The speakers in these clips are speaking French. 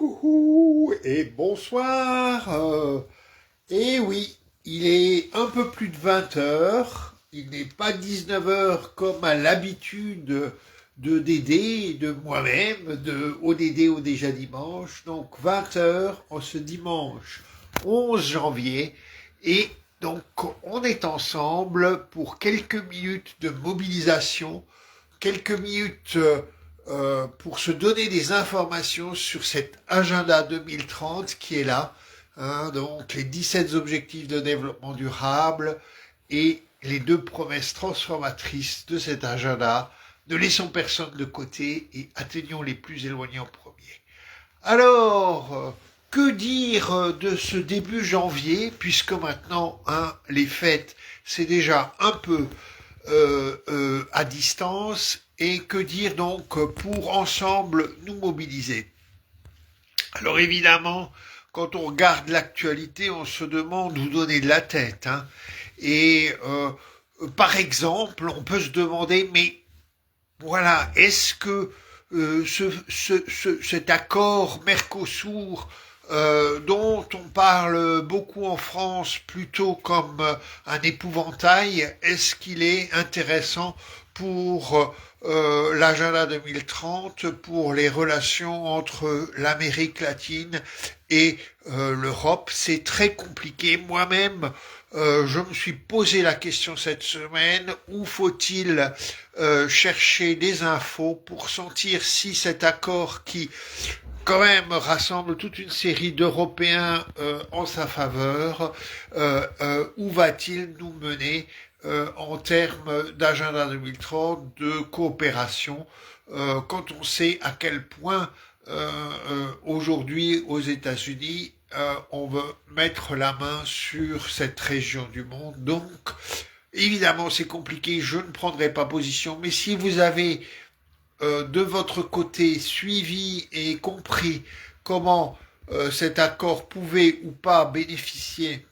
Coucou et bonsoir. Et oui, il est un peu plus de 20 heures. Il n'est pas 19 heures comme à l'habitude de Dédé et de moi-même, de ODD au déjà dimanche. Donc 20 heures en ce dimanche 11 janvier. Et donc on est ensemble pour quelques minutes de mobilisation, quelques minutes pour se donner des informations sur cet agenda 2030 qui est là, hein, donc les 17 objectifs de développement durable et les 2 promesses transformatrices de cet agenda. Ne laissons personne de côté et atteignons les plus éloignés en premier. Alors, que dire de ce début janvier, puisque maintenant, les fêtes, c'est déjà un peu à distance, et que dire donc pour ensemble nous mobiliser. Alors évidemment, quand on regarde l'actualité, on se demande où donner de la tête, hein. Et par exemple, on peut se demander, mais voilà, est-ce que cet accord Mercosur dont on parle beaucoup en France plutôt comme un épouvantail, est-ce qu'il est intéressant pour l'agenda 2030, pour les relations entre l'Amérique latine et l'Europe? C'est très compliqué. Moi-même, je me suis posé la question cette semaine, où faut-il chercher des infos pour sentir si cet accord qui quand même rassemble toute une série d'Européens en sa faveur, où va-t-il nous mener en termes d'agenda 2030, de coopération, quand on sait à quel point aujourd'hui aux États-Unis on veut mettre la main sur cette région du monde. Donc évidemment c'est compliqué, je ne prendrai pas position, mais si vous avez de votre côté suivi et compris comment cet accord pouvait ou pas bénéficier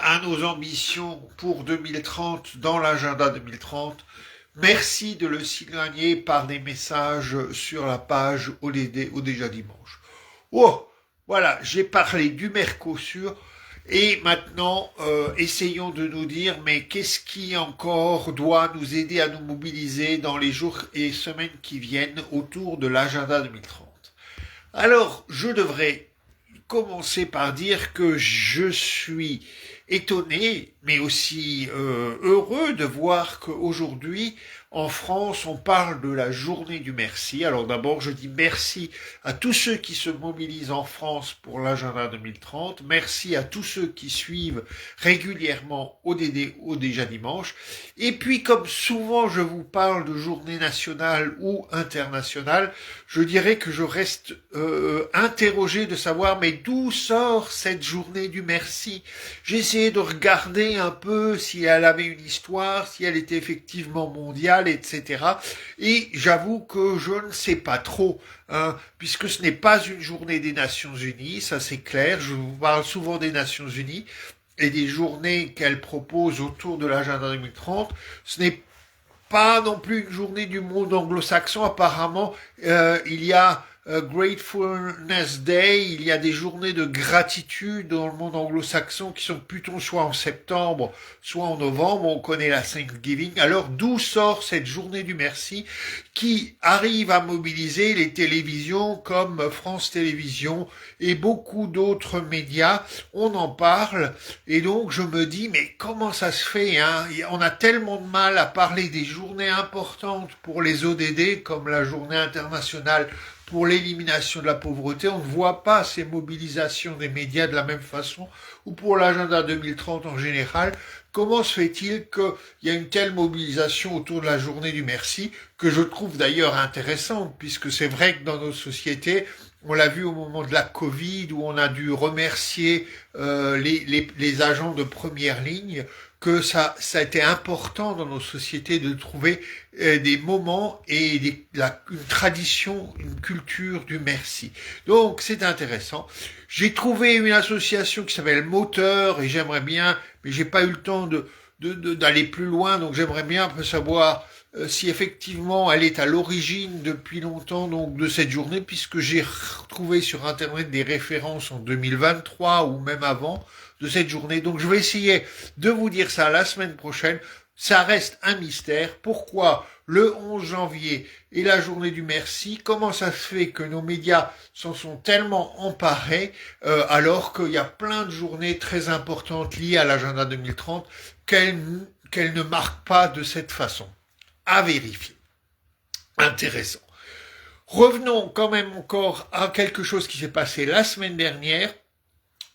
à nos ambitions pour 2030 dans l'agenda 2030, merci de le signaler par des messages sur la page ODD au déjà dimanche. Oh, voilà, j'ai parlé du Mercosur. Et maintenant, essayons de nous dire, mais qu'est-ce qui encore doit nous aider à nous mobiliser dans les jours et semaines qui viennent autour de l'agenda 2030? Alors, je devrais commencer par dire que je suis étonné, mais aussi heureux de voir qu'aujourd'hui, en France, on parle de la journée du merci. Alors d'abord, je dis merci à tous ceux qui se mobilisent en France pour l'agenda 2030. Merci à tous ceux qui suivent régulièrement ODD au déjà dimanche. Et puis, comme souvent je vous parle de journée nationale ou internationale, je dirais que je reste interrogé de savoir, mais d'où sort cette journée du merci? J'ai essayé de regarder un peu si elle avait une histoire, si elle était effectivement mondiale, etc. Et j'avoue que je ne sais pas trop, hein, puisque ce n'est pas une journée des Nations Unies, ça c'est clair. Je vous parle souvent des Nations Unies et des journées qu'elles proposent autour de l'agenda 2030. Ce n'est pas non plus une journée du monde anglo-saxon. Apparemment, il y a Gratefulness Day, il y a des journées de gratitude dans le monde anglo-saxon qui sont plutôt soit en septembre, soit en novembre. On connaît la Thanksgiving. Alors, d'où sort cette journée du merci qui arrive à mobiliser les télévisions comme France Télévisions et beaucoup d'autres médias? On en parle et donc je me dis, mais comment ça se fait, hein? On a tellement de mal à parler des journées importantes pour les ODD comme la journée internationale pour l'élimination de la pauvreté. On ne voit pas ces mobilisations des médias de la même façon, ou pour l'agenda 2030 en général. Comment se fait-il qu'il y a une telle mobilisation autour de la journée du merci, que je trouve d'ailleurs intéressante, puisque c'est vrai que dans nos sociétés, on l'a vu au moment de la Covid, où on a dû remercier les agents de première ligne, que ça a été important dans nos sociétés de trouver des moments et une tradition, une culture du merci. Donc c'est intéressant. J'ai trouvé une association qui s'appelle Moteur et j'aimerais bien, mais j'ai pas eu le temps d'aller plus loin, donc j'aimerais bien un peu savoir si effectivement elle est à l'origine depuis longtemps donc de cette journée, puisque j'ai retrouvé sur Internet des références en 2023 ou même avant de cette journée. Donc je vais essayer de vous dire ça la semaine prochaine. Ça reste un mystère. Pourquoi le 11 janvier est la journée du merci? Comment ça se fait que nos médias s'en sont tellement emparés alors qu'il y a plein de journées très importantes liées à l'agenda 2030 qu'elles ne marquent pas de cette façon? À vérifier. Intéressant. Revenons quand même encore à quelque chose qui s'est passé la semaine dernière.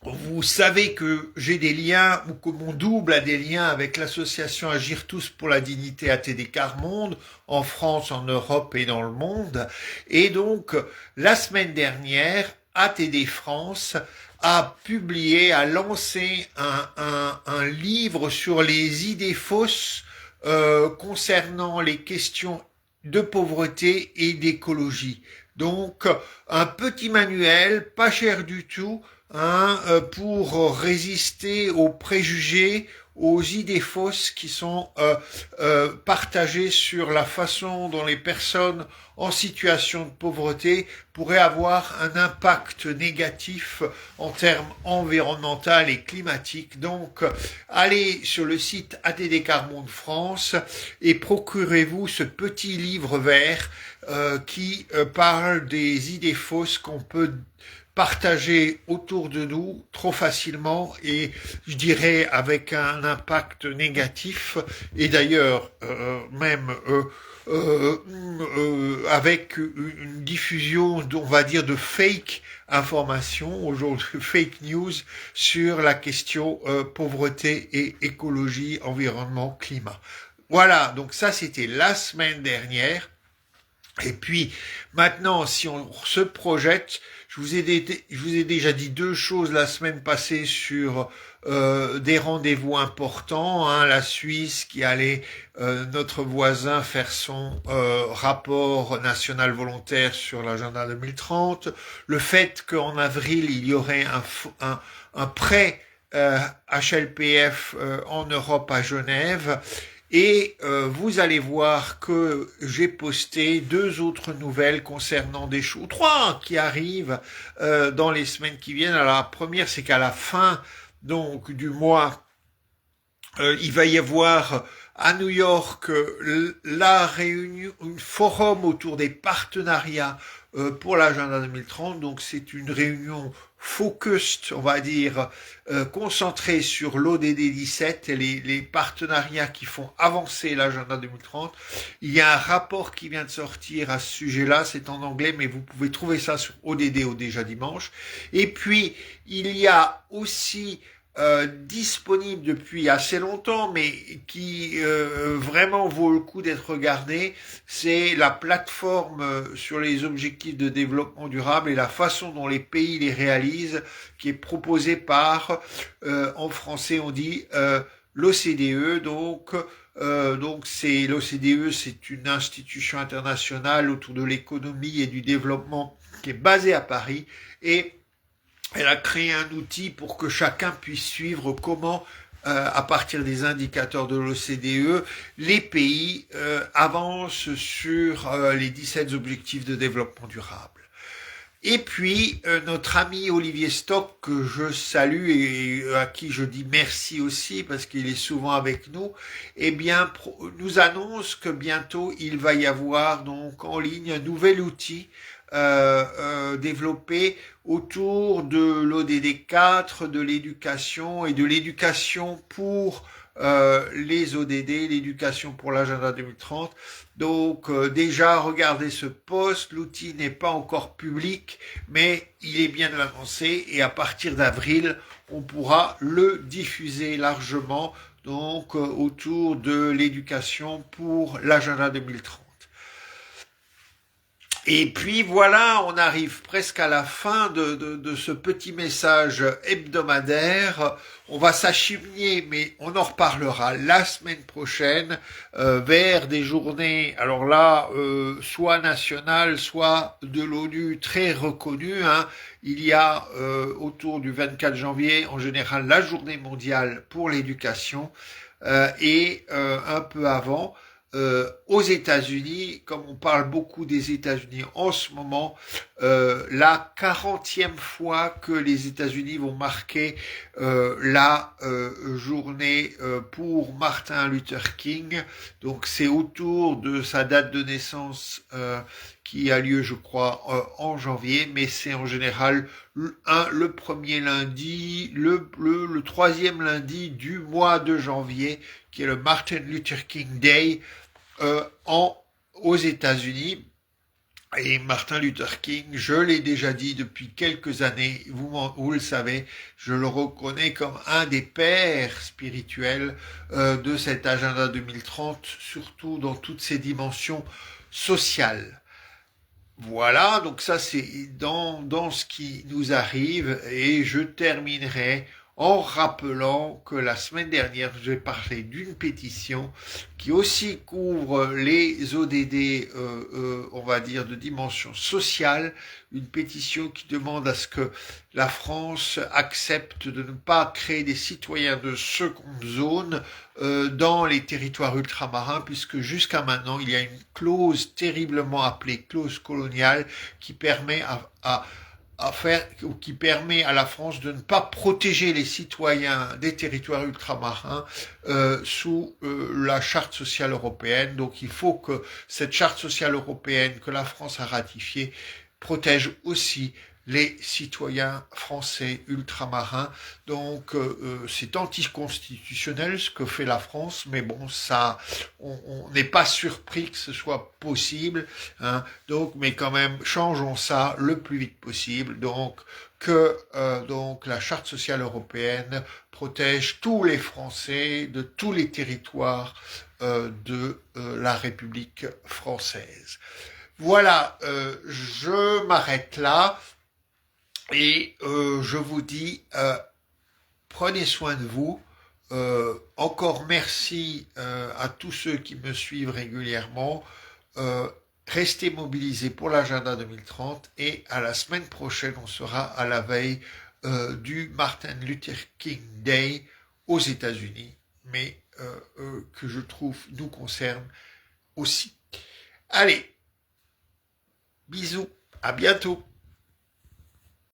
Vous savez que j'ai des liens, ou que mon double a des liens avec l'association Agir tous pour la dignité ATD Quart Monde, en France, en Europe et dans le monde. Et donc, la semaine dernière, ATD France a lancé un livre sur les idées fausses concernant les questions de pauvreté et d'écologie. Donc, un petit manuel, pas cher du tout, pour résister aux préjugés, aux idées fausses qui sont partagées sur la façon dont les personnes en situation de pauvreté pourraient avoir un impact négatif en termes environnementaux et climatiques. Donc, allez sur le site ATD Quart Monde France et procurez-vous ce petit livre vert qui parle des idées fausses qu'on peut partager autour de nous trop facilement et je dirais avec un impact négatif et d'ailleurs avec une diffusion, on va dire, de fake information, aujourd'hui fake news sur la question pauvreté et écologie, environnement, climat. Voilà, donc ça c'était la semaine dernière. Et puis maintenant, si on se projette, je vous ai déjà dit deux choses la semaine passée sur des rendez-vous importants. La Suisse qui allait, notre voisin, faire son rapport national volontaire sur l'agenda 2030. Le fait qu'en avril, il y aurait un prêt HLPF en Europe à Genève. Et vous allez voir que j'ai posté deux autres nouvelles concernant des choses, trois qui arrivent dans les semaines qui viennent. Alors la première, c'est qu'à la fin donc du mois, il va y avoir à New York la réunion, un forum autour des partenariats pour l'agenda 2030. Donc c'est une réunion focused, on va dire, concentrée sur l'ODD 17 et les partenariats qui font avancer l'agenda 2030. Il y a un rapport qui vient de sortir à ce sujet-là, c'est en anglais, mais vous pouvez trouver ça sur ODD déjà dimanche. Et puis, il y a aussi disponible depuis assez longtemps, mais qui vraiment vaut le coup d'être regardé, c'est la plateforme sur les objectifs de développement durable et la façon dont les pays les réalisent, qui est proposée par, en français on dit l'OCDE, donc c'est l'OCDE, c'est une institution internationale autour de l'économie et du développement qui est basée à Paris et elle a créé un outil pour que chacun puisse suivre comment, à partir des indicateurs de l'OCDE, les pays avancent sur les 17 objectifs de développement durable. Et puis, notre ami Olivier Stock, que je salue et à qui je dis merci aussi parce qu'il est souvent avec nous, eh bien, nous annonce que bientôt, il va y avoir donc en ligne un nouvel outil développé autour de l'ODD 4, de l'éducation et de l'éducation pour les ODD, l'éducation pour l'agenda 2030. Donc déjà, regardez ce post, l'outil n'est pas encore public, mais il est bien de l'annoncer et à partir d'avril, on pourra le diffuser largement donc autour de l'éducation pour l'agenda 2030. Et puis voilà, on arrive presque à la fin de ce petit message hebdomadaire. On va s'acheminer, mais on en reparlera la semaine prochaine vers des journées, alors là, soit nationales, soit de l'ONU très reconnues. Il y a autour du 24 janvier, en général, la journée mondiale pour l'éducation et un peu avant, aux États-Unis, comme on parle beaucoup des États-Unis en ce moment, la 40e fois que les États-Unis vont marquer la journée pour Martin Luther King. Donc c'est autour de sa date de naissance qui a lieu, je crois, en janvier, mais c'est en général le premier lundi, le troisième lundi du mois de janvier, qui est le Martin Luther King Day aux États-Unis. Et Martin Luther King, je l'ai déjà dit depuis quelques années, vous le savez, je le reconnais comme un des pères spirituels de cet agenda 2030, surtout dans toutes ses dimensions sociales. Voilà, donc ça c'est dans ce qui nous arrive, et je terminerai en rappelant que la semaine dernière, j'ai parlé d'une pétition qui aussi couvre les ODD, on va dire, de dimension sociale, une pétition qui demande à ce que la France accepte de ne pas créer des citoyens de seconde zone dans les territoires ultramarins, puisque jusqu'à maintenant, il y a une clause terriblement appelée clause coloniale qui permet qui permet à la France de ne pas protéger les citoyens des territoires ultramarins sous la charte sociale européenne. Donc il faut que cette charte sociale européenne que la France a ratifiée protège aussi les citoyens français ultramarins. Donc c'est anticonstitutionnel ce que fait la France, mais bon, ça, on n'est pas surpris que ce soit possible, hein. Donc, mais quand même, changeons ça le plus vite possible. Donc que donc la Charte sociale européenne protège tous les Français de tous les territoires de la République française. Voilà, je m'arrête là. Et je vous dis, prenez soin de vous. Encore merci à tous ceux qui me suivent régulièrement. Restez mobilisés pour l'agenda 2030 et à la semaine prochaine, on sera à la veille du Martin Luther King Day aux États-Unis, mais que je trouve nous concerne aussi. Allez, bisous, à bientôt.